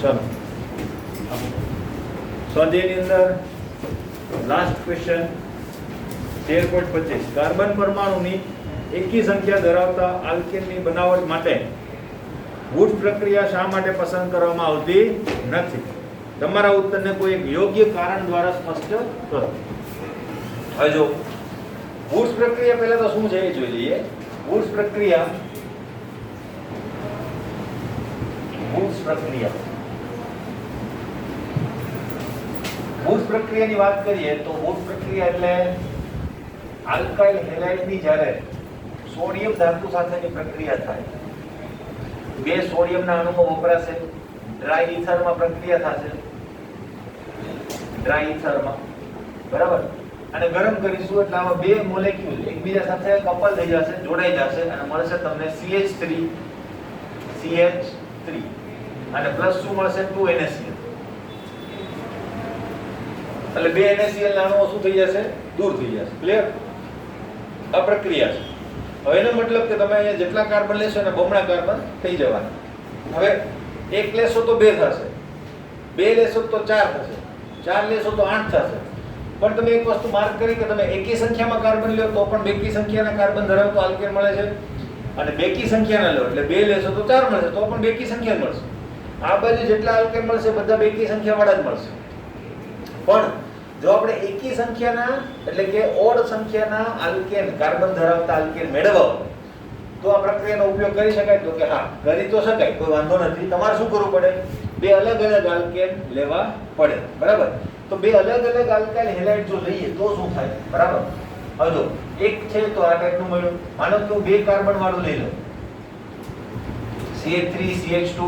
ચલો સ્વાધ્યાયની અંદર last question 13.25 carbon પરમાણુની એકી સંખ્યા ધરાવતા આલ્કેનની બનાવટ માટે વૂડ્સ પ્રક્રિયા શા માટે પસંદ કરવામાં આવતી નથી? તમારા ઉત્તરને કોઈ એક યોગ્ય કારણ દ્વારા સ્પષ્ટ કરો. હવે જો વૂડ્સ પ્રક્રિયા પહેલા તો શું છે એ જોઈ લઈએ. વૂડ્સ પ્રક્રિયા વૂડ્સ પ્રક્રિયાની વાત કરીએ તો વૂડ્સ પ્રક્રિયા એટલે આલ્કાઇલ હેલાઇડની જ્યારે સોડિયમ ધાતુ સાથેની પ્રક્રિયા થાય, બે સોડિયમના અણુઓ વપરાશે, ડ્રાય ઇથરમાં પ્રક્રિયા થશે, ડ્રાય ઇથરમાં, બરાબર, અને ગરમ કરીશું એટલે આમાં બે મોલેક્યુલ એકબીજા સાથે કપલ થઈ જશે, જોડાઈ જશે અને મળશે તમને CH3 અને પ્લસ શું મળશે 2NaCl. એટલે બે NaCl ના અણુઓ શું થઈ જશે? દૂર થઈ જશે. ક્લિયર? આ પ્રક્રિયા છે. હવે એનો મતલબ કે તમે અહીંયા જેટલા કાર્બન લેશો ને બમણા કાર્બન થઈ જવાના. હવે એક લેશો તો 2 થશે, 2 લેશો તો 4 થશે, 4 લેશો તો 8 થશે. પણ તમે એક વસ્તુ માર્ક કરી કે તમે એકી સંખ્યામાં કાર્બન લ્યો તો પણ બેકી સંખ્યાના કાર્બન ધરાવતો આલ્કેન મળે છે, અને બેકી સંખ્યાના લો એટલે 2 લેશો તો 4 મળશે તો પણ બેકી સંખ્યા મળશે. આ બાજુ જેટલા આલ્કેન મળશે બધા બેકી સંખ્યાવાળા જ મળશે. પણ જો આપણે એકી સંખ્યાના એટલે કે ઓડ સંખ્યાના આલ્કેન કાર્બન ધરાવતા આલ્કેન મેળવવા તો આ પ્રક્રિયાનો ઉપયોગ કરી શકાય? તો કે હા, કરી તો શકાય, કોઈ વાંધો નથી. તમારે શું કરવું પડે? બે અલગ અલગ આલ્કેન લેવા પડે, બરાબર? તો બે અલગ અલગ આલ્કાઇલ હેલાઇડ જો લઈએ તો શું થાય? બરાબર. હવે જો એક છે તો આ ટાઈપનું મળ્યું. માનો કે હું બે કાર્બન વાળું લઈ લઉં, CH3 CH2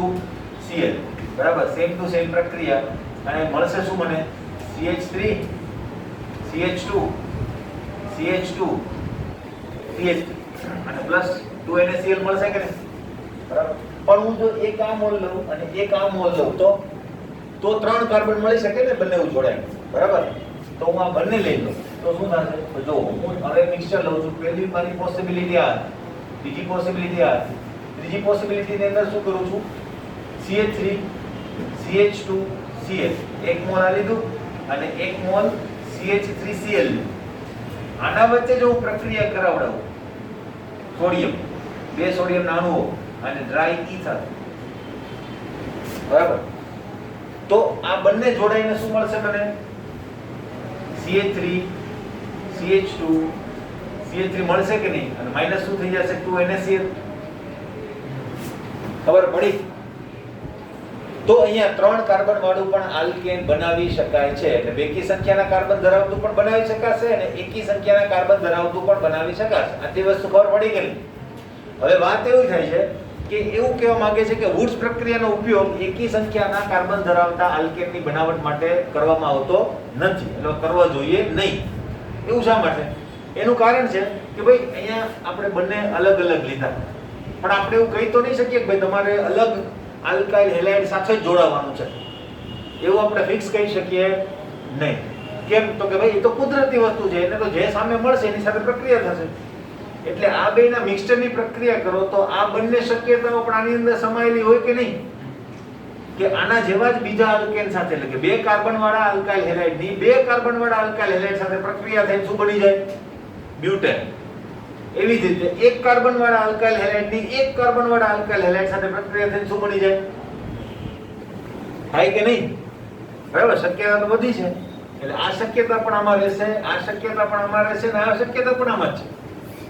Cl, બરાબર, સેમ ટુ સેમ પ્રક્રિયા, અને મળશે શું મને? CH3 CH2 CH2 CH3 અને પ્લસ 2NaCl મળશે કે નહીં? બરાબર. પણ હું જો એક આ મોલ લઉં અને એક આ મોલ લઉં તો 3 કાર્બન મળી શકે ને, બંને જોડાય, બરાબર? તો હું આ બંને લઈ લઉં તો શું થશે? તો જો હું હવે મિક્સચર લઉં છું, પહેલી મારી પોસિબિલિટી આ, બીજી પોસિબિલિટી આ, ત્રીજી પોસિબિલિટી ની અંદર શું કરું છું? CH3 CH2 Cl એક મોલ આ લીધું અને એક મોલ CH3Cl લીધું. આના વચ્ચે જો હું પ્રક્રિયા કરાવડાવું, સોડિયમ, બે સોડિયમના અણુઓ અને ડ્રાય ઇથર, બરાબર, તો આ બંને જોડાઈને શું મળશે મને? CH3 CH2 CH3 મળશે કે નહીં? અને માઈનસ શું થઈ જશે? 2NaCl. ખબર પડી? તો અહીંયા 3 કાર્બન વાળું પણ આલ્કેન બનાવી શકાય છે. એટલે બેકી સંખ્યાના કાર્બન ધરાવતું પણ બનાવી શકાશે અને એકી સંખ્યાના કાર્બન ધરાવતું પણ બનાવી શકાશે. આટલી વસ્તુ ખબર પડી ગઈ. હવે વાત એવું થાય છે કે એવું કહેવા માંગે છે કે વૂડ્સ પ્રક્રિયાનો ઉપયોગ એકી સંખ્યાના કાર્બન ધરાવતા આલ્કેનની બનાવટ માટે કરવામાં આવતો નથી, એટલે કરવો જોઈએ નહીં. એવું શા માટે? એનું કારણ છે કે ભાઈ અહીંયા આપણે બંને અલગ અલગ લીધા, પણ આપણે એવું કહી તો નહીં શકીએ કે ભાઈ તમારે અલગ આલ્કાઇલ હેલાઇડ સાથે જ જોડાવાનું છે, એવું આપણે ફિક્સ કહી શકીએ નહીં. કેમ? તો કે ભાઈ એ તો કુદરતી વસ્તુ છે, એને તો જે સામે મળશે એની સાથે પ્રક્રિયા થશે. એટલે આ બેના મિક્સચરની પ્રક્રિયા કરો તો આ બંને શક્યતાઓ પણ આની અંદર સમાયેલી હોય કે નહીં? કે આના જેવા જ બીજા આલ્કેન સાથે, એટલે કે બે કાર્બન વાળા આલ્કાઇલ હેલાઇડની બે કાર્બન વાળા આલ્કાઇલ હેલાઇડ સાથે પ્રક્રિયા થઈને શું બની જાય? બ્યુટેન. એવી જ રીતે એક કાર્બન વાળા આલ્કાઇલ હેલાઇડની એક કાર્બન વાળા આલ્કાઇલ હેલાઇડ સાથે પ્રક્રિયા થઈને શું બની જાય? થાય કે નહીં? બરાબર, શક્યતા તો બધી છે. એટલે આ શક્યતા પણ આમાં રહેશે, આ શક્યતા પણ આમાં રહેશે અને આ શક્યતા પણ આમાં જ છે.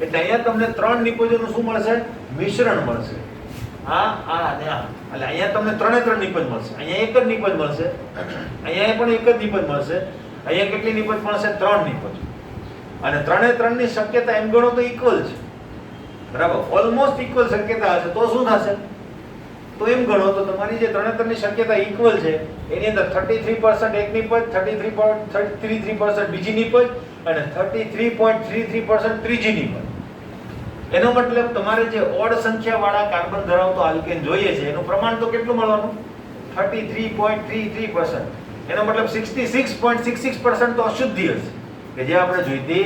એટલે અહીંયા તમને 3 નિપજોનું શું મળશે? મિશ્રણ મળશે. આ અને આ. એટલે અહીંયા તમને 3 નિપજ મળશે. અહીંયા એક જ નિપજ મળશે, અહીંયા પણ એક જ નિપજ મળશે. અહીંયા કેટલી નિપજ મળશે? 3 નિપજ. અને 3 ની શક્યતા એમ ગણો તો ઇક્વલ છે, બરાબર, ઓલમોસ્ટ ઇક્વલ શક્યતા હશે તો શું થશે? તો એમ ગણો તો તમારી જે 3 ની શક્યતા ઇક્વલ છે એની અંદર 33% એક નિપજ, 33% બીજી નિપજ અને 33.33% ત્રીજી નિપજ. એનો મતલબ તમારે જે ઓડ સંખ્યાવાળા કાર્બન ધરાવતો આલ્કેન જોઈએ છે એનું પ્રમાણ તો કેટલું મળવાનું? 33.33%. એનો મતલબ 66.66% તો અશુદ્ધિ હશે કે જે આપણે જોઈતી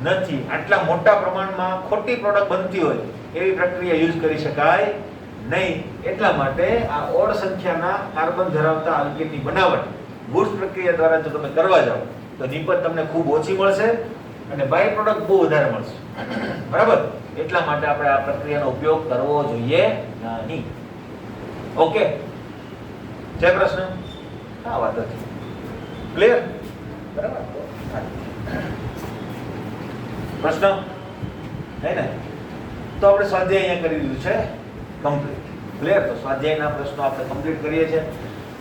નથી. આટલા મોટા પ્રમાણમાં ખોટી પ્રોડક્ટ બનતી હોય એવી પ્રક્રિયા યુઝ કરી શકાય નહીં. એટલા માટે આ ઓડ સંખ્યાના કાર્બન ધરાવતા આલ્કેનની બનાવટ વૂર્સ પ્રક્રિયા દ્વારા જો તમે કરવા જાઓ તો નિપજ તમને ખૂબ ઓછી મળશે અને બાય પ્રોડક્ટ બહુ વધારે મળશે. બરાબર? એટલા માટે આપણે આ પ્રક્રિયાનો ઉપયોગ કરવો જોઈએ નહીં. ઓકે, છે પ્રશ્ન? હા, વાત હતી. ક્લિયર? બરાબર? પ્રશ્ન હે ને? તો આપણે સ્વાધ્યાય અહીંયા કરી દીધું છે કમ્પ્લીટ. ક્લિયર? તો સ્વાધ્યાયના પ્રશ્નો આપણે કમ્પ્લીટ કરીએ છીએ.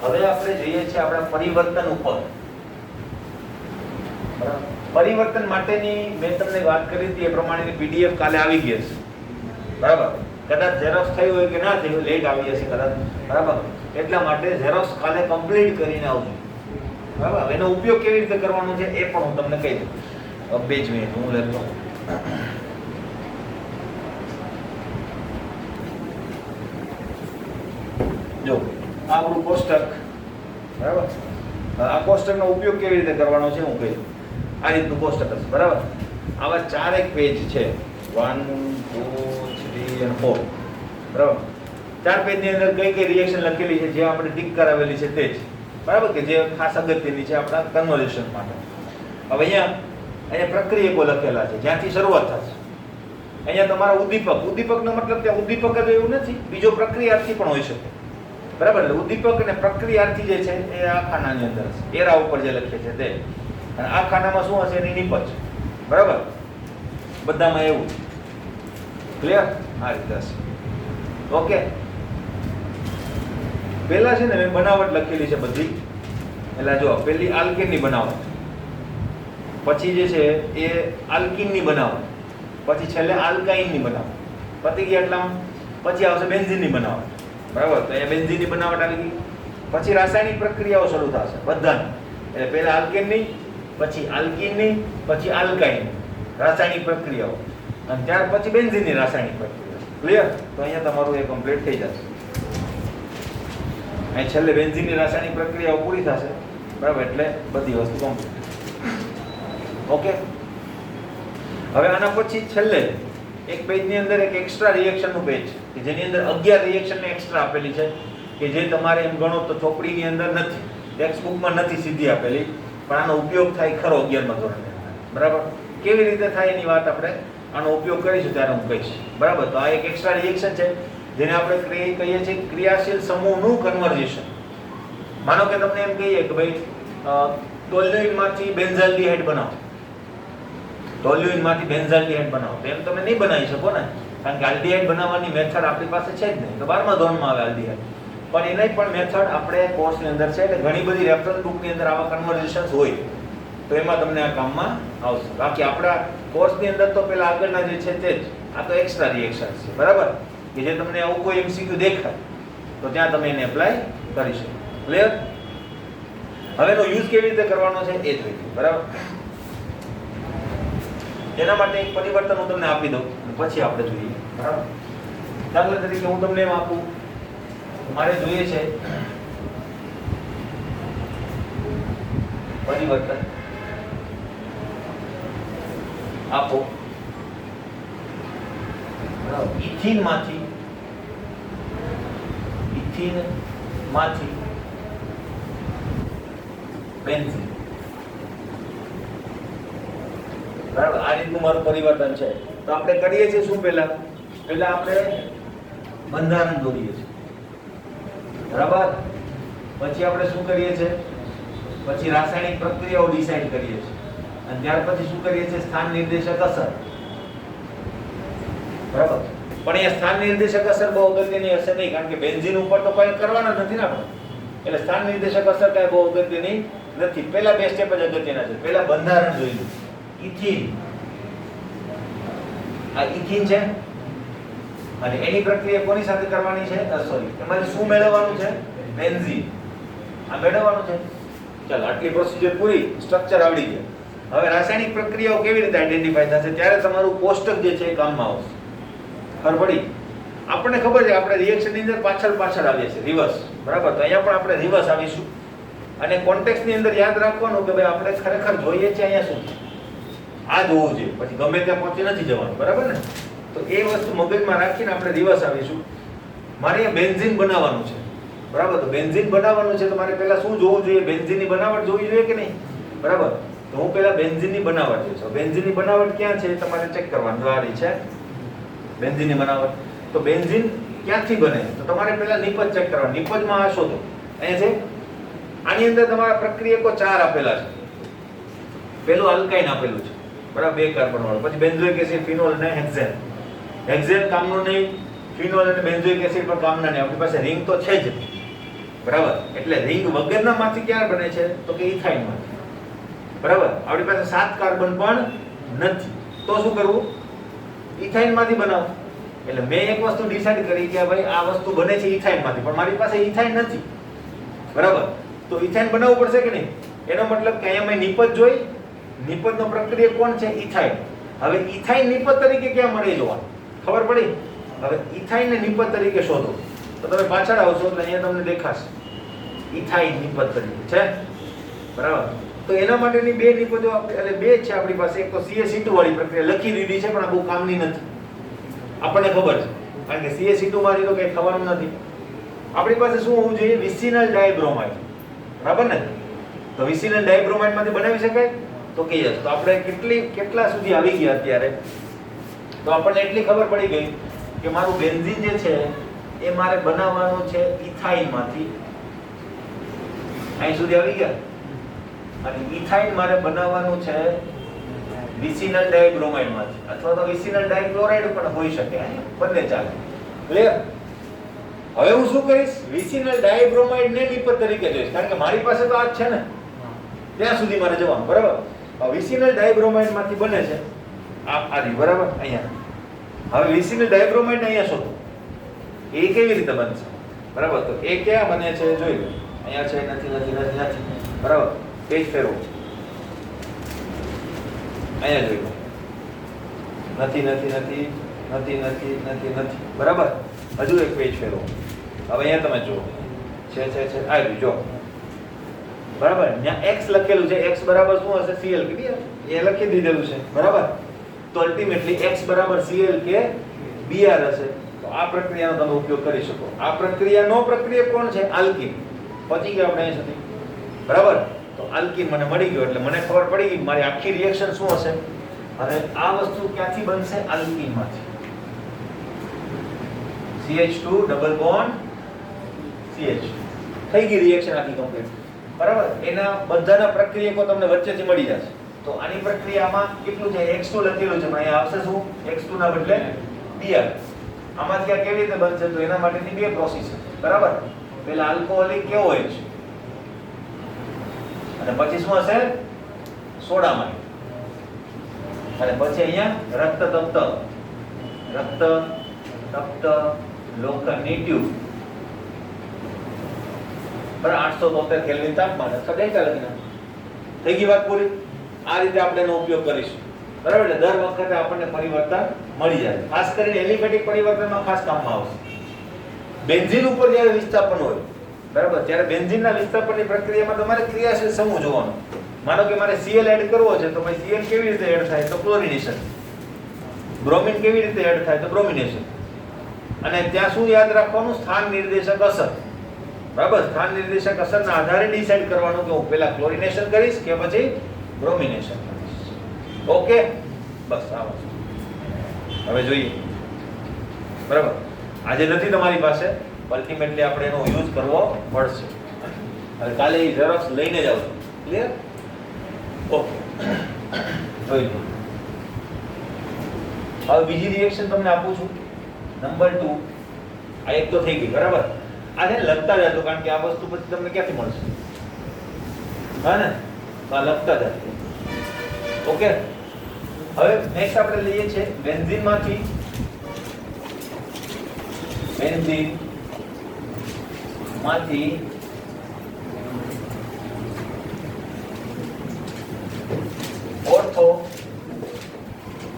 હવે આપણે જઈએ છીએ આપણા પરિવર્તન ઉપર. બરાબર? પરિવર્તન માટેની મેં તમને વાત કરી હતી એ પ્રમાણેની પીડીએફ કાલે આવી ગઈ હશે. બરાબર? કદાચ ઝેરોક્સ થયું હોય કે ના થયું, લેટ આવી હશે કદાચ. બરાબર? એટલા માટે ઝેરોક્સ કાલે કમ્પ્લીટ કરીને આવજો. બરાબર? એનો ઉપયોગ કેવી રીતે કરવાનો છે એ પણ હું તમને કહી દઉં. 2 મિનિટ હું લેતો. જો આ આપણું કોષ્ટક. બરાબર? આ કોષ્ટકનો ઉપયોગ કેવી રીતે કરવાનો છે હું કહી દઉં. આ રીતનું કોષ્ટક હશે. બરાબર? આવા 4 પેજ છે. 1 2 3 અને 4. બરાબર? 4 પેજની અંદર કઈ કઈ રિએક્શન લખેલી છે જે આપણે ટીક કરાવેલી છે તે જ. બરાબર? કે જે ખાસ અગત્યની છે આપણા કન્વર્ઝેશન માટે. હવે અહીંયા પ્રક્રિયકો લખેલા છે જ્યાંથી શરૂઆત થશે. અહીંયા તમારા ઉદ્દીપકનો મતલબ ત્યાં ઉદ્દીપક જ એવું નથી, બીજો પ્રક્રિયાર્થી પણ હોઈ શકે. બરાબર? એટલે ઉદ્દીપક અને પ્રક્રિયાર્થી જે છે એ આ ખાનાની અંદર હશે. એરા ઉપર જે લખે છે તે. અને આ ખાનામાં શું હશે? એની નિપજ. બરાબર? બધામાં એવું. ક્લિયર? આ રીતે હશે. ઓકે, પહેલા છે ને મેં બનાવટ લખેલી છે બધી. એટલે જો પહેલી આલ્કેનની બનાવટ, પછી જે છે એ આલ્કીનની બનાવટ, પછી છેલ્લે આલ્કાઇનની બનાવટ. પતી ગયા એટલામાં પછી આવશે બેન્ઝીનની બનાવટ. બરાબર? તો અહીંયા બેન્ઝીનની બનાવટ આવી ગઈ. પછી રાસાયણિક પ્રક્રિયાઓ શરૂ થશે બધાની. એટલે પહેલા આલ્કેનની, પછી આલ્કીનની, પછી આલ્કાઇન રાસાયણિક પ્રક્રિયાઓ, અને ત્યાર પછી બેન્ઝીનની રાસાયણિક પ્રક્રિયા. ક્લિયર? તો અહીંયા તમારું એ કમ્પ્લીટ થઈ જશે. અહીં છેલ્લે બેન્ઝીનની રાસાયણિક પ્રક્રિયાઓ પૂરી થશે. બરાબર? એટલે બધી વસ્તુ કમ્પ્લીટ. ઓકે, હવે આના પછી છેલ્લે એક પેજની અંદર એક એક્સ્ટ્રા રિએક્શનનું પેજ કે જેની અંદર 11 રિએક્શનને એક્સ્ટ્રા આપેલી છે કે જે તમારે એમ ગણો તો ચોપડીની અંદર નથી, ટેક્સ્ટ બુકમાં નથી સીધી આપેલી, પણ આનો ઉપયોગ થાય ખરો 11મા ધોરણની અંદર. બરાબર? કેવી રીતે થાય એની વાત આપણે આનો ઉપયોગ કરીશું ત્યારે હું કહીશ. બરાબર? તો આ એક એક્સ્ટ્રા રિએક્શન છે જેને આપણે કહીએ છીએ ક્રિયાશીલ સમૂહનું કન્વર્ઝેશન. માનો કે તમને એમ કહીએ કે ભાઈ ટોલ્યુઇનમાંથી બેન્ઝાલ્ડિહાઇડ બનાવો, ટોલ્યુઇનમાંથી બેન્ઝાલ્ડિહાઇડ બનાવો, તો એમ તમે નહીં બનાવી શકો ને, કારણ કે આલ્ડિહાઇડ બનાવવાની મેથડ આપણી પાસે છે જ નહીં. તો 12મા ધોરણમાં આવે આલ્ડિહાઇડ, પણ એની પણ મેથડ આપણે કોર્સની અંદર છે. એટલે ઘણી બધી રેફરન્સ બુકની અંદર આવા કન્વર્ઝેશન્સ હોય તો એમાં તમને આ કામમાં આવશે. બાકી આપણા કોર્સની અંદર તો પેલા આગળના જે છે તે જ, આ તો એક્સ્ટ્રા રિએક્શન્સ છે. બરાબર? કે જે તમને આવું કોઈ એમસીક્યુ દેખાય તો ત્યાં તમે એને એપ્લાય કરી શકો. ક્લિયર? હવે એનો યુઝ કેવી રીતે કરવાનો છે એ જોઈએ. બરાબર? એના માટે એક પરિવર્તન હું તમને આપી દઉં પછી આપણે જોઈએ. બરાબર? દાખલા તરીકે હું તમને એમ આપું, મારે જોઈએ છે પરિવર્તન આપો ઇથીનમાંથી બેન્ઝીન. બરાબર? આ રીતનું મારું પરિવર્તન છે. તો આપણે કરીએ છીએ શું? પહેલા આપણે બંધારણ દોરીએ છીએ. બરાબર? પછી આપણે શું કરીએ છીએ? પછી રાસાયણિક પ્રક્રિયાઓ ડિસાઈડ કરીએ છીએ, અને ત્યાર પછી શું કરીએ છીએ? સ્થાન નિર્દેશક અસર. બરાબર? પણ અહીંયા સ્થાન નિર્દેશક અસર બહુ અગત્યની હશે નહીં, કારણ કે બેન્ઝીન ઉપર તો કંઈ કરવાના નથી ને આપણે. એટલે સ્થાન નિર્દેશક અસર કાંઈ બહુ અગત્યની નથી. પહેલા 2 સ્ટેપ જ અગત્યના છે. પહેલા બંધારણ જોઈ લો. ઇથીન, આ ઇથીન છે અને એની પ્રક્રિયા કોની સાથે કરવાની છે? સોરી, તમારે શું મેળવવાનું છે? બેન્ઝીન. આ મેળવવાનું છે. ચાલો, આટલી પ્રોસિજર પૂરી, સ્ટ્રક્ચર આવડી ગયા. હવે રાસાયણિક પ્રક્રિયાઓ કેવી રીતે આઈડેન્ટિફાઈ થશે ત્યારે તમારું કોષ્ટક જે છે એ કામમાં આવશે. ખબર પડી? આપણને ખબર છે આપણે રિએક્શનની અંદર પાછળ આવીએ છીએ, રિવર્સ. બરાબર? તો અહીંયા પણ આપણે રિવર્સ આવીશું. અને કોન્ટેક્સ્ટની અંદર યાદ રાખવાનું કે ભાઈ આપણે ખરેખર જોઈએ છે અહીંયા શું છે, આ જ હોવું જોઈએ, પછી ગમે ત્યાં પહોંચી નથી જવાનું. બરાબર ને? તો એ વસ્તુ મગજમાં રાખીને આપણે રિવર્સ આવીશું. મારે અહીંયા બેન્ઝીન બનાવવાનું છે, બરાબર. તો બેન્ઝીન બનાવવાનું છે તો મારે પહેલા શું જોવું જોઈએ? બેન્ઝીનની બનાવટ જોવી જોઈએ કે નહીં? બરાબર. તો હું પહેલા બેન્ઝીનની બનાવટ જોઈશ. બેન્ઝીનની બનાવટ ક્યાં છે તમારે ચેક કરવાનું. જો આ રહી છે બેન્ઝીનની બનાવટ. તો બેન્ઝીન ક્યાંથી બને? તો તમારે પહેલા નિપજ ચેક કરવાનું. નિપજમાં આ શોધો. અહીંયા છે, આની અંદર તમારા પ્રક્રિયકો 4 આપેલા છે. પહેલું આલ્કાઇન આપેલું છે, બરાબર, 2 કાર્બન વાળું. પછી બેન્ઝોઇક એસિડ, ફિનોલ અને હેક્ઝેન. હેક્ઝેન કામનું નહીં, ફિનોલ અને બેન્ઝોઇક એસિડ પણ કામના નહીં. આપણી પાસે રિંગ તો છે જ, બરાબર. એટલે રિંગ વગરના માંથી ક્યાં બને છે? તો કે ઇથાઇન માંથી, બરાબર. આપણી પાસે 7 કાર્બન પણ નથી. તો શું કરવું? ઇથાઇન માંથી બનાવો. એટલે મેં એક વસ્તુ ડિસાઈડ કરી કે ભાઈ આ વસ્તુ બને છે ઇથાઇન માંથી, પણ મારી પાસે ઇથાઇન નથી, બરાબર. તો ઇથાઇન બનાવવું પડશે કે નહીં? એનો મતલબ કે અહીંયા મેં નિપજ જોઈ. નિપજનો પ્રક્રિયા કોણ છે? ઇથાઇન. હવે ઇથાઇન નિપજ તરીકે ક્યાં મળે જોવાનું, ખબર પડી? હવે ઇથાઇન ને નિપજ તરીકે શોધો. તો તમે પાછળ આવશો એટલે અહીંયા તમને દેખાશે ઇથાઇન નિપજ તરીકે છે, બરાબર. તો એના માટેની 2 નિપજો એટલે 2 છે આપણી પાસે. એક તો CaC2 વાળી પ્રક્રિયા લખી દીધી છે, પણ આ બહુ કામની નથી, આપણને ખબર છે, કારણ કે CaC2 માંથી તો કંઈ થવાનું નથી. આપણી પાસે શું હોવું જોઈએ? વિસિનલ ડાયબ્રોમાઇડ, બરાબર ને? તો વિસિનલ ડાયબ્રોમાઇડ માંથી બનાવી શકાય? તો કે યસ. તો આપણે કેટલા સુધી આવી ગયા અત્યારે? તો આપણને એટલી ખબર પડી ગઈ કે મારું બેન્ઝીન જે છે એ મારે બનાવવાનું છે ઇથાઇન માંથી. અહીં સુધી આવી ગયા. અને ઇથાઇન મારે બનાવવાનું છે વિસિનલ ડાયબ્રોમાઇડ માંથી, અથવા તો વિસિનલ ડાયક્લોરાઇડ પણ હોઈ શકે, બંને ચાલે. ક્લિયર? હવે હું શું કરીશ? વિસિનલ ડાયબ્રોમાઇડ ને નિપજ તરીકે જોઈશ, કારણ કે મારી પાસે તો આ જ છે ને, ત્યાં સુધી મારે જવાનું, બરાબર. વિસિનલ ડાયબ્રોમાઇડ માંથી બને છે આ રી, બરાબર. અહીંયા હવે વિસિનલ ડાયબ્રોમાઇડ અહીંયા શોધો. એ કેવી રીતે બનશે? બરાબર. તો એ ક્યાં બને છે જોઈ લો. અહીંયા છે, નથી, બરાબર. પેજ ફેરવો. અહીંયા જોઈ લો. નથી, બરાબર. હજુ એક પેજ ફેરવો. હવે અહીંયા તમે જુઓ છે આવી જો, બરાબર. ત્યાં x લખેલું છે. x બરાબર શું હશે? Cl કે એ લખી દીધેલું છે, બરાબર. તો અલ્ટિમેટલી x બરાબર Cl કે Br હશે. તો આ પ્રક્રિયાનો તમે ઉપયોગ કરી શકો. આ પ્રક્રિયાનો પ્રક્રિયક કોણ છે? આલ્કીન. પહોંચી ગયા આપણે અહીં સુધી, બરાબર. તો આલ્કીન મને મળી ગયો એટલે મને ખબર પડી ગઈ મારી આખી રિએક્શન શું હશે. અને આ વસ્તુ ક્યાંથી બનશે? આલ્કીન માંથી. CH2 ડબલ બોન્ડ CH થઈ ગઈ રિએક્શન આખી કમ્પ્લીટ, બરાબર. એના બધાના પ્રક્રિયકો તમને વચ્ચેથી મળી જશે. તો આની પ્રક્રિયામાં કેટલું છે? X2 લખેલું છે, પણ અહીંયા આવશે શું? X2 ના બદલે Br. આમાંથી આ કેવી રીતે બનશે? તો એના માટેની 2 પ્રોસેસ છે, બરાબર. પહેલા આલ્કોહોલિક KOH અને પછી શું હશે? સોડામાઇડ. અને પછી અહીંયા રક્ત તપ્ત લોખંડની ટ્યુબ, બરાબર. 873 કેલ્વિન તાપમાન અથવા ડેલ્ટા લખીને થઈ ગઈ વાત પૂરી. આ રીતે આપણે એનો ઉપયોગ કરીશું, બરાબર. એટલે દર વખતે આપણને પરિવર્તન મળી જાય. ખાસ કરીને એલિફેટિક પરિવર્તનમાં ખાસ કામમાં આવશે. બેન્ઝીન ઉપર જ્યારે વિસ્થાપન હોય, બરાબર, ત્યારે બેન્ઝીનના વિસ્થાપનની પ્રક્રિયામાં તમારે ક્રિયાશીલ સમૂહ જોવાનો. માનો કે મારે Cl એડ કરવો છે, તો પછી Cl કેવી રીતે એડ થાય? તો ક્લોરિનેશન. બ્રોમિન કેવી રીતે એડ થાય? તો બ્રોમિનેશન. અને ત્યાં શું યાદ રાખવાનું? સ્થાન નિર્દેશક અસર, બરાબર. સ્થાન નિર્દેશક અસરના આધારે ડિસાઈડ કરવાનું કે હું પહેલા ક્લોરિનેશન કરીશ કે પછી બ્રોમિનેશન કરીશ. ઓકે, બસ આ વસ્તુ હવે જોઈએ, બરાબર. આજે નથી તમારી પાસે, અલ્ટિમેટલી આપણે એનો યુઝ કરવો પડશે. હવે કાલે એ ઝેરોક્સ લઈને જ આવજો. ક્લિયર? ઓકે, જોઈ લો. હવે બીજી રિએક્શન તમને આપું છું, નંબર 2. આ એક તો થઈ ગઈ, બરાબર. આ છે લખતા જજો, કારણ કે આ વસ્તુ પછી તમને ક્યાંથી મળશે, હા ને? તો આ લખતા જજો. ઓકે, હવે નેક્સ્ટ આપણે લઈએ છીએ બેન્ઝીન માંથી ઓર્થો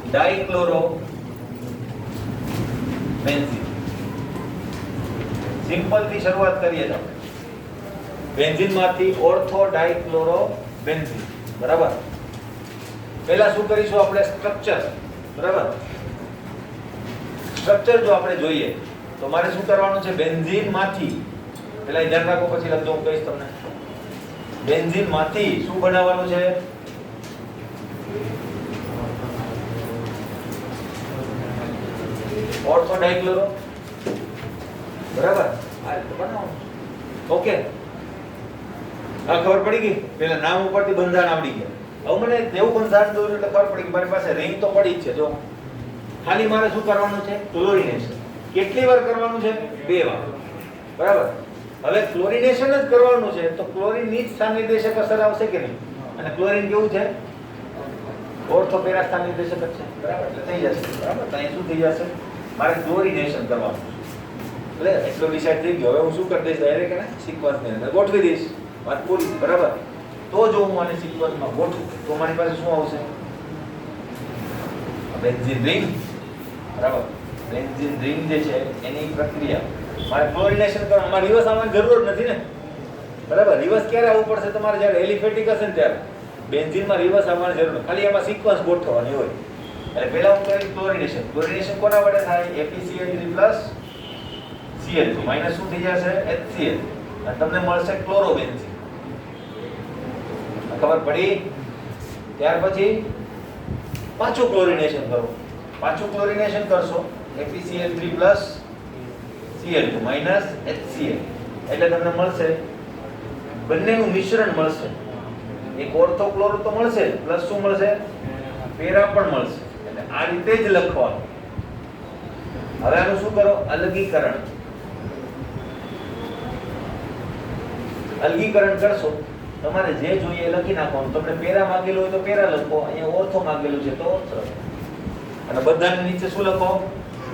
ડાઇક્લોરો બેન્ઝીન. સિમ્પલ થી શરૂઆત કરીએ તો બેન્ઝીન માંથી ઓર્થો ડાઇક્લોરો બેન્ઝીન, બરાબર. પહેલા શું કરીશું આપણે? સ્ટ્રક્ચર, બરાબર. સ્ટ્રક્ચર જો આપણે જોઈએ તો તો મારે શું કરવાનું છે? બેન્ઝીન માંથી, પેલા એ ધ્યાન રાખો, પછી લખજો, હું કહીશ તમને. બેન્ઝીન માંથી શું બનાવવાનું છે? ઓર્થો ડાઇક્લોરો. બરાબર, આ રીતે બનાવવાનું. ઓકે, આ ખબર પડી ગઈ? પેલા નામ ઉપરથી બંધારણ આવડી ગયા. હવે મને દેવું બંધારણ દોર્યું એટલે ખબર પડી કે મારી પાસે રિંગ તો પડી જ છે. જો ખાલી મારે શું કરવાનું છે? ક્લોરિનેશન. કેટલી વાર કરવાનું છે? 2 વાર. બરાબર. હવે ક્લોરિનેશન જ કરવાનું છે તો ક્લોરીન ની જ સ્થાન નિર્દેશક અસર આવશે કે નહીં? અને ક્લોરીન કેવું છે? ઓર્થો પેરા સ્થાન નિર્દેશક જ છે. બરાબર, એટલે થઈ જશે. બરાબર, તો અહીં શું થઈ જશે? મારે ક્લોરિનેશન કરવાનું છે. એટલે એટલો ડિસાઈડ થઈ ગયો. હવે હું શું કરી દઈશ? ડાયરેક્ટ એને સિક્વન્સ ની અંદર ગોઠવી દઈશ. વાત પૂરી. બરાબર. તો જો હું આને સિક્વન્સમાં ગોઠવું તો મારી પાસે શું આવશે? Benzene ring. બરાબર, બેન્ઝીન રિંગ જે છે એની પ્રક્રિયા મારે ક્લોરિનેશન કરવા, મારે રિવર્સ આવવાની જરૂર જ નથી ને. બરાબર, રિવર્સ ક્યારે આવવું પડશે? તમારે જ્યારે એલિફેટિક હશે ને ત્યારે. બેન્ઝીનમાં રિવર્સ આવવાની જરૂર નથી, ખાલી એમાં સિક્વન્સ ગોઠવવાની હોય. એટલે પહેલા હું કરીશ ક્લોરિનેશન. ક્લોરિનેશન કોના વડે થાય? FeCl3 Cl2 માઈનસ શું થઈ જશે? HCl, અને તમને મળશે ક્લોરોબેન્ઝીન. ખબર પડી? ત્યાર પછી પાછું ક્લોરિનેશન કરો. પાછું ક્લોરિનેશન કરશો FeCl3 Cl2 માઈનસ HCl, એટલે તમને મળશે બંનેનું મિશ્રણ મળશે. એક ઓર્થો ક્લોરો તો મળશે, પ્લસ શું મળશે? પેરા પણ મળશે. એટલે આ રીતે જ લખવાનું. હવે આનું શું કરો? અલગીકરણ. અલગીકરણ કરશો, તમારે જે જોઈએ એ લખી નાખવાનું. તમને પેરા માંગેલું હોય તો પેરા લખો, અહીંયા ઓર્થો માંગેલું છે તો ઓર્થો. અને બધાની નીચે શું લખો?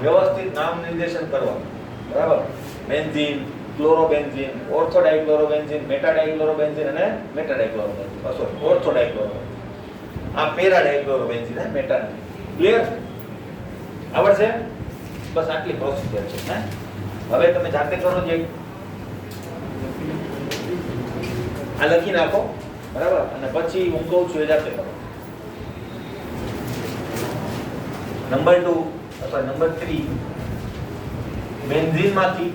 વ્યવસ્થિત નામ નિર્દેશન કરવાનું. બરાબર, benzene, chlorobenzene, ortho dichlorobenzene, meta dichlorobenzene અને meta dichlorobenzene. Sorry, ortho dichlorobenzene. આ પેરા ડાઇક્લોરોબેન્ઝીન હે, મેટા. ક્લિયર? આવડશે? બસ આટલી પ્રોસિજર છે. હે, હવે તમે જાતે કરો. જે આ લખી નાખો. બરાબર, અને પછી હું કહું છું એ જાતે કરો. નંબર 2 અથવા નંબર 3, બેન્ઝીન માંથી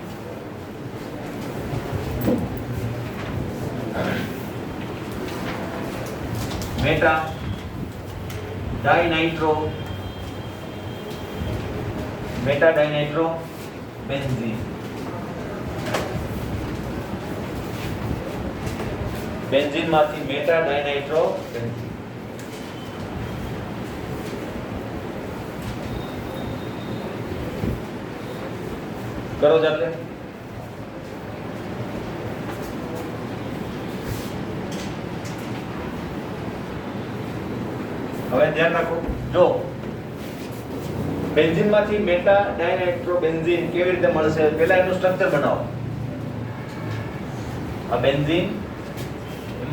મેટા ડાઇનાઇટ્રો બેન્ઝીન. બેન્ઝીન માંથી મેટા ડાઇનાઇટ્રો બેન્ઝીન. કરો જાતે. હવે ધ્યાન રાખો. જો બેન્ઝીન માંથી મેટા ડાઇનાઇટ્રો બેન્ઝીન કેવી રીતે મળશે? પહેલા એનું સ્ટ્રક્ચર બનાવો. આ બેન્ઝીન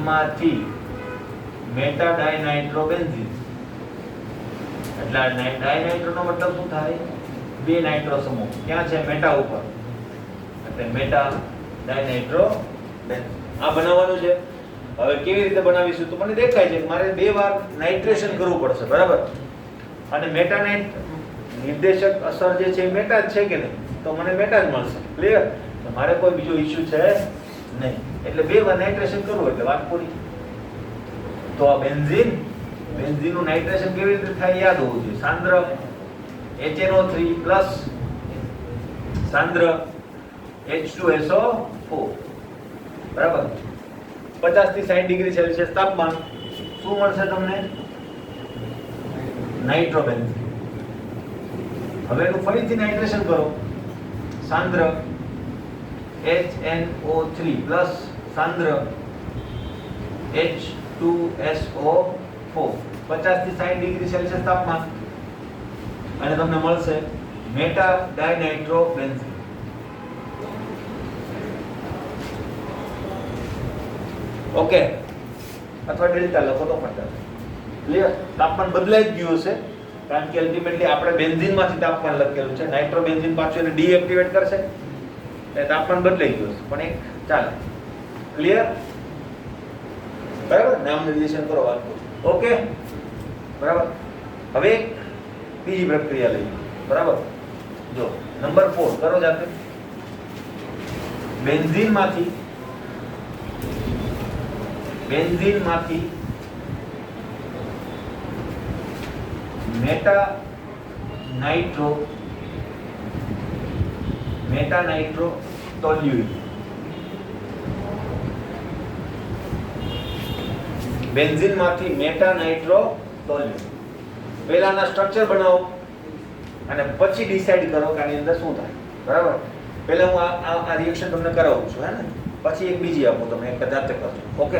માંથી મેટા ડાઇનાઇટ્રો બેન્ઝીન, એટલે ડાઇનાઇટ્રો નો મતલબ શું થાય? 2 નાઇટ્રો સમૂહ. ક્યાં છે? મેટા ઉપર. એટલે મેટા ડાઇનાઇટ્રો બેન્ઝીન. આ બનાવવાનું છે. હવે કેવી રીતે બનાવીશું? તો મને દેખાય છે કે મારે 2 વાર નાઇટ્રેશન કરવું પડશે. બરાબર, અને મેટાનાઇટ નિર્દેશક અસર જે છે મેટા જ છે કે નહીં? તો મને મેટા જ મળશે. ક્લિયર? તો મારે કોઈ બીજો ઇશ્યુ છે નહીં. એટલે 2 વાર નાઇટ્રેશન કરવું એટલે વાત પૂરી. તો આ બેન્ઝીનનું નાઇટ્રેશન કેવી રીતે થાય યાદ હોવું જોઈએ. સાંદ્ર HNO3 પ્લસ સાંદ્ર H2SO4. બરાબર, 50 થી 60 ડિગ્રી સેલ્સિયસ તાપમાન. શું મળશે તમને? નાઇટ્રોબેન્ઝીન. હવે એનું ફરીથી નાઇટ્રેશન કરો. સાંદ્ર HNO3 પ્લસ સાંદ્ર H2SO4, 50 થી 60 ડિગ્રી સેલ્સિયસ તાપમાન, અને તમને મળશે મેટા ડાઇનાઇટ્રો બેન્ઝીન. ઓકે, અથવા ડેલ્ટા લખો તો પણ ચાલે. ક્લિયર? તાપમાન બદલાઈ જ ગયું હશે, કારણ કે અલ્ટિમેટલી આપણે બેન્ઝીન માંથી તાપમાન લખેલું છે. નાઇટ્રો બેન્ઝીન પાછું એને ડીએક્ટિવેટ કરશે એટલે તાપમાન બદલાઈ ગયું હશે, પણ એક ચાલે. ક્લિયર? બરાબર, નામ નિર્દેશન કરો. વાત ઓકે. બરાબર, હવે બીજી પ્રક્રિયા લઈએ. બરાબર, જો નંબર 4 કરો જાતે. બેન્ઝીનમાંથી મેટા નાઇટ્રો તોલ્યુઇન. પહેલાના સ્ટ્રક્ચર બનાવો અને પછી ડિસાઈડ કરો કે આની અંદર શું થાય. બરાબર, પહેલા હું આ રિએક્શન તમને કરાવું છું, હે ને, પછી એક બીજી આપું, તમે એક જાતે કરજો. ઓકે,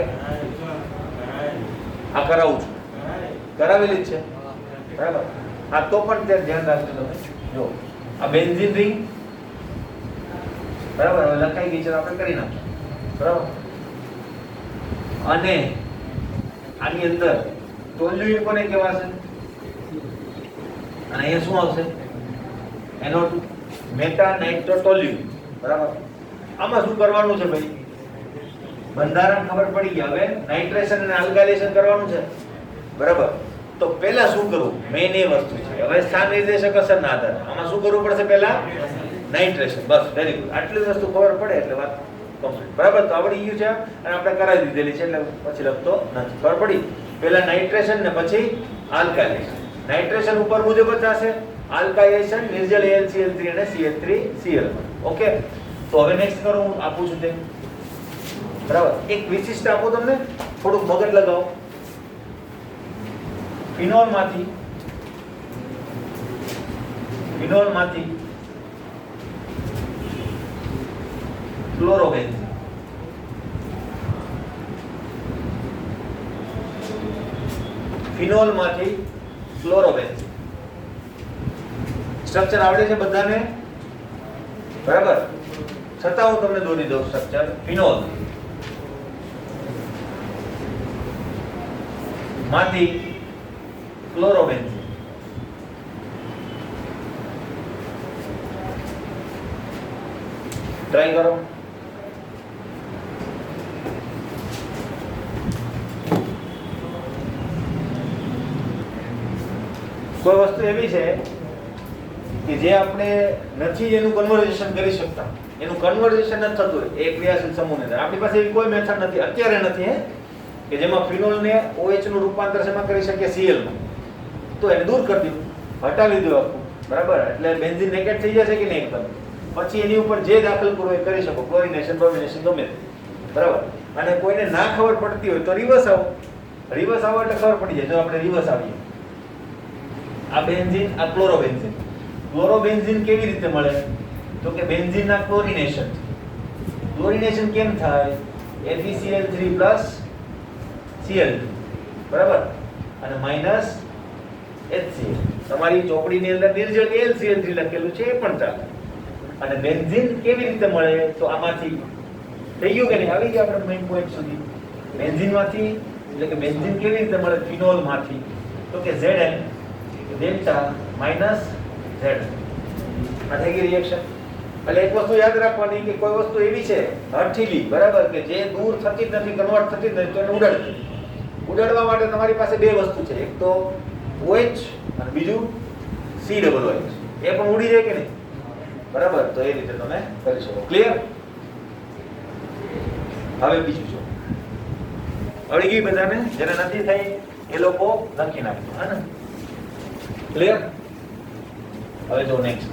આ કરાવું છું, કરાવેલી જ છે. બરાબર, હા, તો પણ ત્યાં ધ્યાન રાખજો તમે. જો આ બેન્ઝીન રિંગ, બરાબર, હવે લખાઈ ગઈ છે, આપણે કરી નાખીએ. બરાબર, અને આની અંદર ટોલ્યુઇન કોને કહેવાશે? અને અહીંયા શું આવશે? એનો મેટા નાઇટ્રો ટોલ્યુઇન. બરાબર, આમાં શું કરવાનું છે ભાઈ? બંધારણ ખબર પડી ગયા. હવે નાઇટ્રેશન અને આલ્કાઇલેશન કરવાનું છે. બરાબર, તો પહેલા શું કરવું? મેઇન એ વસ્તુ છે. હવે સ્થાન નિર્દેશક અસરના આધારે આમાં શું કરવું પડશે? પહેલા નાઇટ્રેશન. બસ, વેરી ગુડ. આટલી વસ્તુ ખબર પડે એટલે વાત કમ્પ્લીટ. બરાબર, તો આવડી ગયું છે અને આપણે કરાવી દીધેલી છે એટલે પછી લખતો નથી. ખબર પડી? પહેલા નાઇટ્રેશન ને પછી આલ્કાઇલેશન. નાઇટ્રેશન ઉપર મુજબ જ થશે, આલ્કાઇલેશન નિર્જળ AlCl3 અને CH3Cl. ઓકે, તો હવે નેક્સ્ટ કરો, હું આપું છું તે. બરાબર, એક વિશિષ્ટ આપો તમને, થોડુંક મગજ લગાવો. ફિનોલમાંથી ક્લોરોબેન્ઝીન. ફિનોલમાંથી ક્લોરોબેન્ઝીન. સ્ટ્રક્ચર આવડે છે બધાને? બરાબર, છતાં હું તમને દોરી દઉં સ્ટ્રક્ચર. ફિનોલ માંથી ક્લોરોબેન્ઝીન. ટ્રાય કરો. કોઈ વસ્તુ એવી છે કે જે આપણે નથી એનું કન્વર્ઝેશન કરી શકતા, એનું કન્વર્ઝેશન નથી થતું એ ક્રિયાશીલ સમૂહની અંદર. આપણી પાસે એવી કોઈ મેથડ નથી, અત્યારે નથી, હે, કે જેમાં ફિનોલને OH નું રૂપાંતર શેમાં કરી શકીએ? Cl માં. તો એને દૂર કરી દીધું, હટાવી દીધું આખું. બરાબર, એટલે બેન્ઝીન નેકેટ થઈ જશે કે નહીં એકદમ. પછી એની ઉપર જે દાખલ કરવો એ કરી શકો, ક્લોરિનેશન, બ્રોમિનેશન, ગમે તે. બરાબર, અને કોઈને ના ખબર પડતી હોય તો રિવર્સ આવો. રિવર્સ આવો એટલે ખબર પડી જાય. જો આપણે રિવર્સ આવીએ, આ બેન્ઝીન, આ ક્લોરોબેન્ઝીન. ક્લોરોબેન્ઝીન કેવી રીતે મળે? તો કે બેન્ઝીનના ક્લોરિનેશન. ક્લોરિનેશન કેમ થાય? FeCl3 Cl2. બરાબર, અને માઈનસ HCl. તમારી ચોપડીની અંદર નિર્જળ AlCl3 લખેલું છે, એ પણ ચાલે. અને બેન્ઝીન કેવી રીતે મળે? તો આમાંથી થઈ ગયું કે નહીં? આવી ગયા આપણે મેઇન પોઈન્ટ સુધી. બેન્ઝીનમાંથી, એટલે કે બેન્ઝીન કેવી રીતે મળે? ફિનોલમાંથી. તો કે Zn ડેલ્ટા માઈનસ Z. આ થઈ ગઈ રિએક્શન. એટલે એક વસ્તુ યાદ રાખવાની કે કોઈ વસ્તુ એવી છે હઠીલી, બરાબર, કે જે દૂર થતી જ નથી, કન્વર્ટ થતી જ નથી, તો એને ઉડાડવી. ઉડાડવા માટે તમારી પાસે બે વસ્તુ છે, એક તો OH અને બીજું COOH. એ પણ ઉડી જાય કે નહીં? બરાબર, તો એ રીતે તમે કરી શકો. ક્લિયર? હવે બીજું જો આવડી ગઈ બધાને? જેને નથી થઈ એ લોકો લખી નાખજો, હે ને? ક્લિયર? હવે જો નેક્સ્ટ.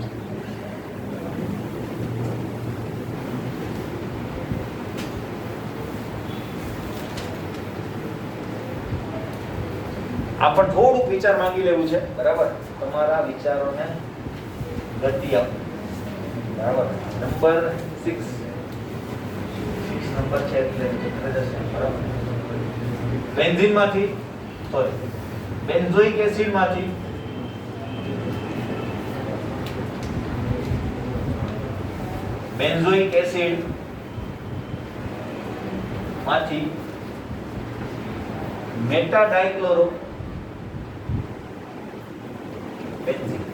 આ પણ થોડુંક વિચાર માંગી લેવું છે. બરાબર, તમારા વિચારોને ગતિ આપો. બરાબર, નંબર 6 નંબર છે એટલે બરાબર. બેન્ઝીનમાંથી, સોરી, બેન્ઝોઇક એસિડમાંથી મેટા ડાઇક્લોરો બેન્ઝીન.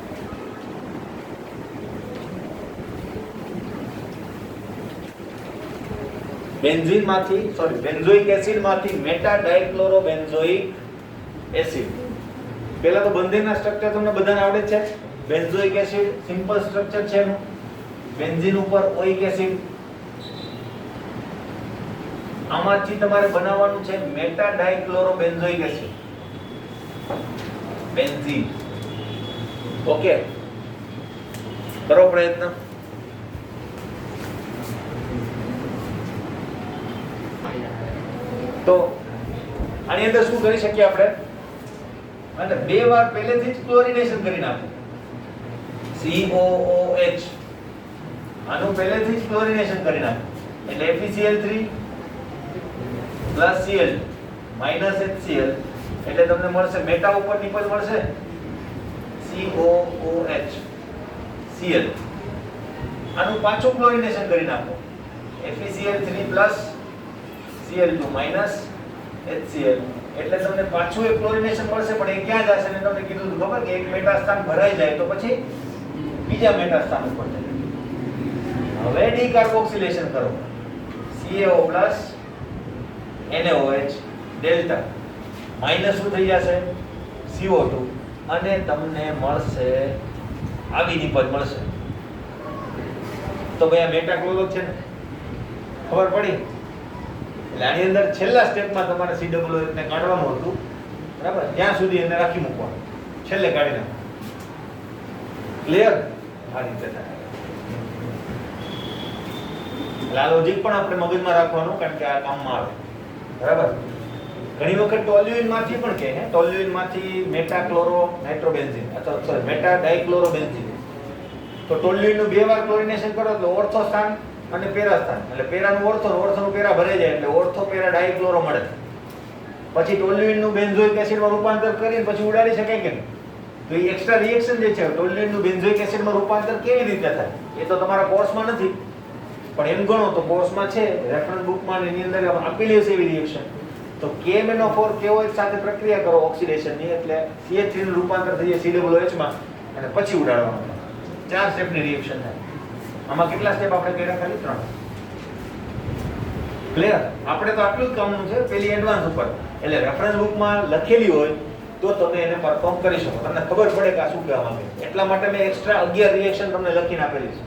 બેન્ઝોઇક એસિડમાંથી મેટા ડાઇક્લોરો બેન્ઝોઇક એસિડ. પહેલા તો બંધનના સ્ટ્રક્ચર તમને બધાને આવડે છે. બેન્ઝોઇક એસિડ સિમ્પલ સ્ટ્રક્ચર છે એનું. બેન્ઝીન ઉપર ઓઇક એસિડ. આમાંથી તમારે બનાવવાનું છે મેટા ડાઇક્લોરોબેન્ઝોઇક એસિડ, બેન્ઝીન. ઓકે, કરો પ્રયત્ન. તો આની અંદર શું કરી શકીએ આપણે? અને બે વાર પહેલેથી જ ક્લોરિનેશન કરી નાખો. COOH આનું પહેલેથી જ ક્લોરિનેશન કરી નાખો એટલે FeCl3 Cl HCl એટલે તમને મળશે મેટા ઉપર નિપજ મળશે COOH Cl. આનું પાછું ક્લોરિનેશન કરી નાખો FeCl3 Cl2 HCl એટલે તમને પાછું એક ક્લોરિનેશન મળશે. પણ એ ક્યાં જશે ને તમને કીધું હતું ખબર કે એક મેટા સ્થાન ભરાઈ જાય તો પછી બીજા મેટા સ્થાન ઉપર જાય. હવે ડીકાર્બોક્સિલેશન કરો CaO NaOH ડેલ્ટા માઈનસ શું થઈ જશે CO2 અને તમને મળશે આવી નિપજ મળશે. તો ભાઈ આ મેટા ક્લોરો છે ને, ખબર પડી? એટલે આની અંદર છેલ્લા સ્ટેપમાં તમારે COOH ને કાઢવાનું હતું, બરાબર? ત્યાં સુધી એને રાખી મૂકવાનું, છેલ્લે કાઢી નાખો. ક્લિયર? આ રીતે થાય. એટલે આ લોજિક પણ આપણે મગજમાં રાખવાનું, કારણ કે આ કામમાં આવે, બરાબર? ઘણી વખત ટોલ્યુઇન માંથી પણ કહે, ટોલ્યુઇન માંથી મેટા ક્લોરો નાઇટ્રોબેન્ઝીન અથવા સોરી મેટા ડાઇક્લોરોબેન્ઝીન. તો ટોલ્યુઇન નું બે વાર ક્લોરિનેશન કરો એટલે ઓર્થો સ્થાન અને પેરા સ્થાન, એટલે પેરાનું ઓર્થો ને ઓર્થોનું પેરા ભરાઈ જાય એટલે ઓર્થો પેરા ડાઇક્લોરો મળે. પછી ટોલ્યુઇન નું બેન્ઝોઇક એસિડમાં રૂપાંતર કરીને પછી ઉડાડી શકાય કે નહીં? તો એ એક્સ્ટ્રા રિએક્શન જે છે ટોલ્યુઇન નું બેન્ઝોઇક એસિડમાં રૂપાંતર કેવી રીતે થાય એ તો તમારા કોર્સમાં નથી, પણ એમ ગણો તો કોર્સમાં છે, રેફરન્સ બુકમાં એની અંદર આપેલી હશે એવી રિએક્શન. તો KMnO4 KOH સાથે પ્રક્રિયા કરો ઓક્સિડેશનની એટલે CH3 નું રૂપાંતર થઈ જાય COOH માં અને પછી ઉડાડવાનું. 4 સ્ટેપની રિએક્શન થાય. આમાં કેટલા સ્ટેપ આપણે કર્યા? ખાલી 3. ક્લિયર? આપણે તો આટલું જ કામનું છે પેલી એડવાન્સ ઉપર, એટલે રેફરન્સ બુકમાં લખેલી હોય તો તમે એને પરફોર્મ કરી શકો, તમને ખબર પડે કે આ શું કહેવા માંગે. એટલા માટે મેં એક્સ્ટ્રા 11 રિએક્શન તમને લખીને આપેલી છે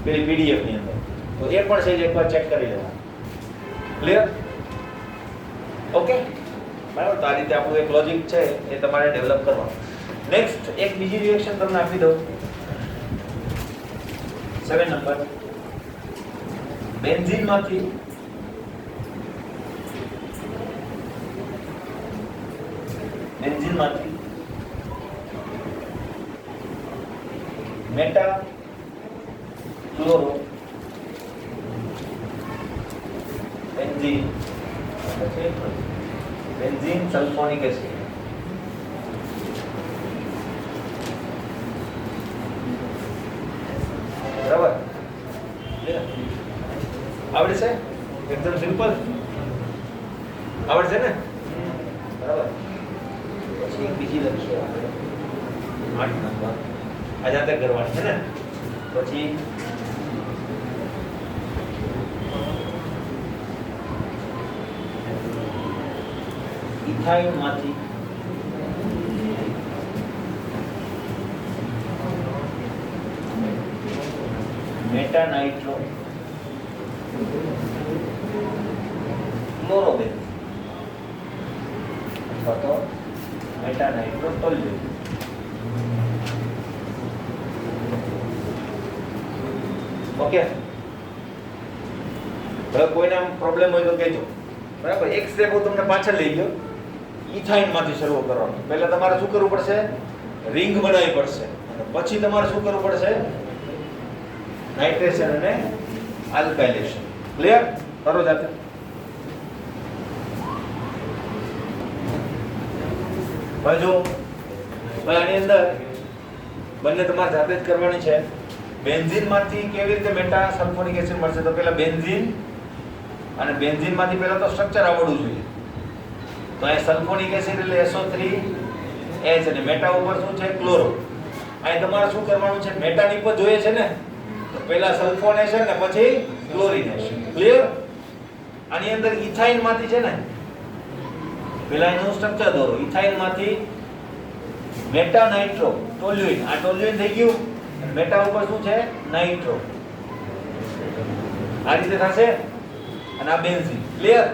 પેલી PDF ની અંદર. તો એ પણ છે એકવાર ચેક કરી લેવા. ક્લિયર? ઓકે, બરાબર? તો આ રીતે આપણું એક લોજિક છે એ તમારે ડેવલપ કરવાનું. નેક્સ્ટ એક બીજી રિએક્શન તમને આપી દઉં. 7 નંબર. બેન્ઝીનમાંથી meta chloro benzene sulphonic acid. બરાબર? આવડે છે? એકદમ સિમ્પલ આવડે છે ને? બરાબર. પછી એક બીજી લખીએ આપણે 8 નંબર. આ જાતે કરવાની છે ને? પછી ઇથાઇન માંથી મેટા નાઇટ્રો ક્લોરોબેન્ઝીન અથવા તો મેટા નાઇટ્રો ટોલ્યુઇન. ઓકે, હવે કોઈને પ્રોબ્લેમ હોય તો કહેજો, બરાબર? એક સ્ટેપ હું તમને પાછળ લઈ ગયો. ઇથાઇન માંથી શરૂ કરવાનું. પહેલા તમારે શું કરવું પડશે? રિંગ બનાવવી પડશે. પછી તમારે શું કરવું પડશે? નાઇટ્રેશન અને આલ્કાઇલેશન. ક્લિયર? કરો જાતે. હવે જો આની અંદર બંને તમારે જાતે જ કરવાની છે. બેન્ઝીન માંથી કેવી રીતે મેટા સલ્ફોનિક એસિડ મળશે? તો પહેલા બેન્ઝીન અને બેન્ઝીન માંથી પહેલા તો સ્ટ્રક્ચર આવડવું જોઈએ. તો અહીં સલ્ફોનિક એસિડ એટલે SO3H અને મેટા ઉપર શું છે? ક્લોરો. અહીં તમારે શું કરવાનું છે? મેટા નિપજ જોઈએ છે ને, તો પહેલા સલ્ફોનેશન ને પછી ક્લોરિનેશન. ક્લિયર? આની અંદર ઇથાઇન માંથી છે ને, પહેલા એનું સ્ટ્રક્ચર દોરો. ઇથાઇન માંથી મેટા નાઇટ્રો ટોલ્યુઇન, આ ટોલ્યુઇન થઈ ગયું અને મેટા ઉપર શું છે નાઇટ્રો, આ રીતે થશે અને આ બેન્ઝીન. ક્લિયર?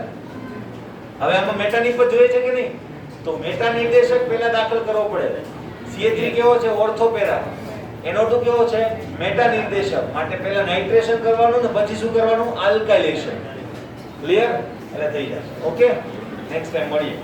હવે આમાં મેટાની પર જોઈએ છે કે નહીં? તો મેટા નિર્દેશક પહેલા દાખલ કરવો પડે. CH3 કેવો છે ઓર્થોપેરા, NO2 કેવો છે મેટા નિર્દેશક, માટે પહેલા નાઇટ્રેશન કરવાનું ને પછી શું કરવાનું આલ્કાઇલેશન. ક્લિયર? એટલે થઈ જશે. ઓકે, નેક્સ્ટ ટાઈમ મળીએ.